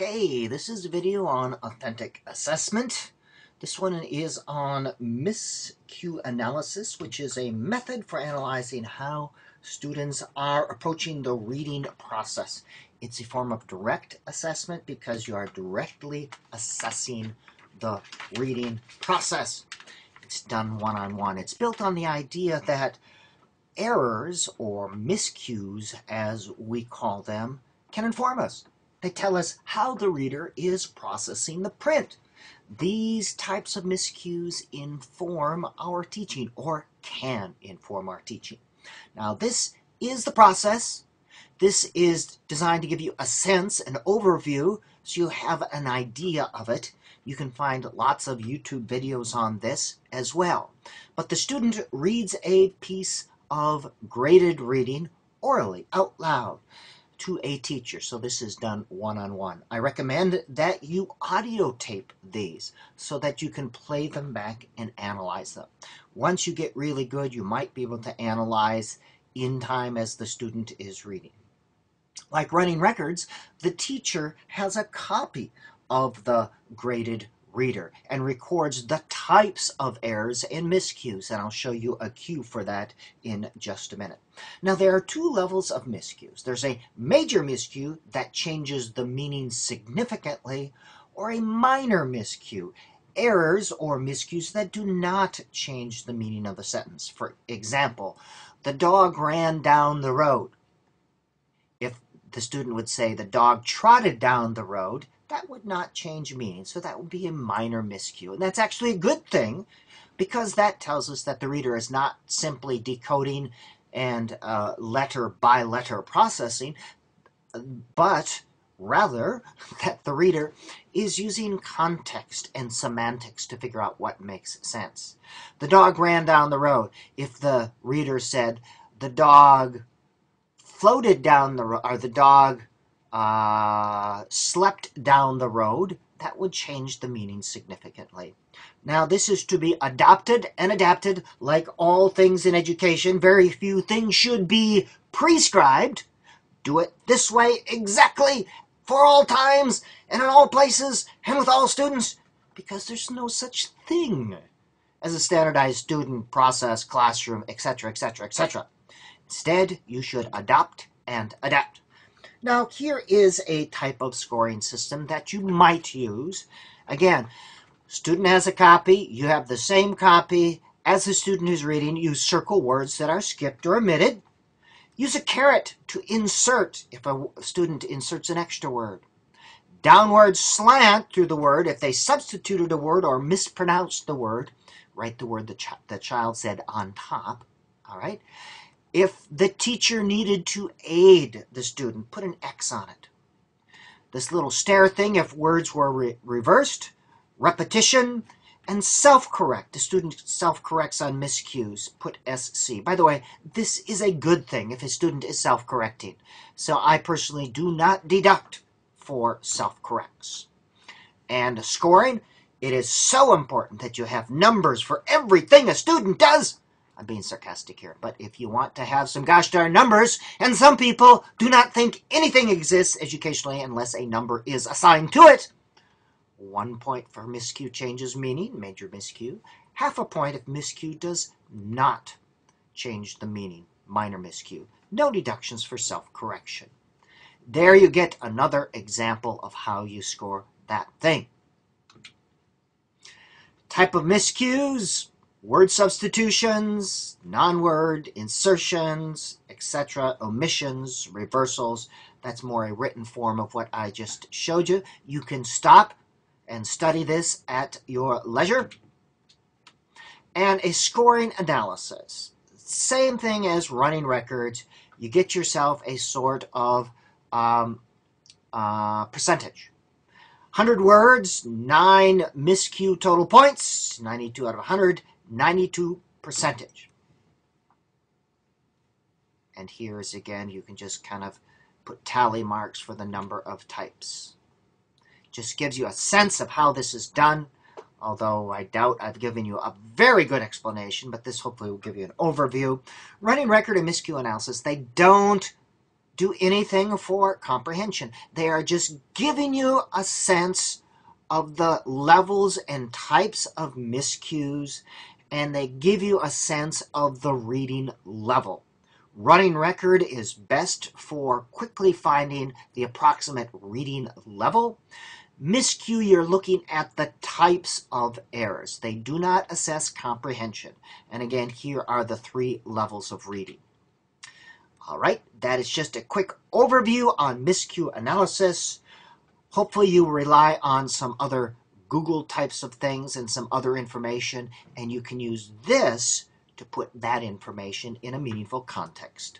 Okay, this is a video on authentic assessment. This one is on miscue analysis, which is a method for analyzing how students are approaching the reading process. It's a form of direct assessment because you are directly assessing the reading process. It's done one-on-one. It's built on the idea that errors, or miscues as we call them, can inform us. They tell us how the reader is processing the print. These types of miscues inform our teaching, or can inform our teaching. Now, this is the process. This is designed to give you a sense, an overview, so you have an idea of it. You can find lots of YouTube videos on this as well. But the student reads a piece of graded reading orally, out loud, to a teacher. So this is done one-on-one. I recommend that you audio tape these so that you can play them back and analyze them. Once you get really good, you might be able to analyze in time as the student is reading. Like running records, the teacher has a copy of the graded reader and records the types of errors and miscues, and I'll show you a cue for that in just a minute. Now, there are two levels of miscues. There's a major miscue that changes the meaning significantly, or a minor miscue, errors or miscues that do not change the meaning of a sentence. For example, the dog ran down the road. If the student would say the dog trotted down the road, that would not change meaning, so that would be a minor miscue. And that's actually a good thing, because that tells us that the reader is not simply decoding and letter by letter processing, but rather that the reader is using context and semantics to figure out what makes sense. The dog ran down the road. If the reader said the dog floated down the road, or the dog slept down the road, that would change the meaning significantly. Now, this is to be adopted and adapted like all things in education. Very few things should be prescribed. Do it this way exactly for all times and in all places and with all students, because there's no such thing as a standardized student process, classroom, etc., etc., etc. Instead, you should adopt and adapt. Now, here is a type of scoring system that you might use. Again, student has a copy. You have the same copy as the student who's reading. You circle words that are skipped or omitted. Use a caret to insert if a student inserts an extra word. Downward slant through the word if they substituted a word or mispronounced the word. Write the word the child said on top. All right? If the teacher needed to aid the student, put an X on it. This little stare thing, if words were reversed, repetition, and self-correct. The student self-corrects on miscues, put SC. By the way, this is a good thing if a student is self-correcting. So I personally do not deduct for self-corrects. And scoring, it is so important that you have numbers for everything a student does. I'm being sarcastic here, but if you want to have some gosh darn numbers, and some people do not think anything exists educationally unless a number is assigned to it, 1 point for miscue changes meaning, major miscue, half a point if miscue does not change the meaning, minor miscue. No deductions for self-correction. There you get another example of how you score that thing. Type of miscues: word substitutions, non-word, insertions, etc., omissions, reversals. That's more a written form of what I just showed you. You can stop and study this at your leisure. And a scoring analysis. Same thing as running records. You get yourself a sort of percentage. 100 words, 9 miscue total points, 92 out of 100. 92%. And here is again, you can just kind of put tally marks for the number of types. Just gives you a sense of how this is done, although I doubt I've given you a very good explanation, but this hopefully will give you an overview. Running record and miscue analysis, they don't do anything for comprehension. They are just giving you a sense of the levels and types of miscues, and they give you a sense of the reading level. Running record is best for quickly finding the approximate reading level. Miscue, you're looking at the types of errors. They do not assess comprehension. And again, here are the 3 levels of reading. All right, that is just a quick overview on miscue analysis. Hopefully you rely on some other Google types of things and some other information, and you can use this to put that information in a meaningful context.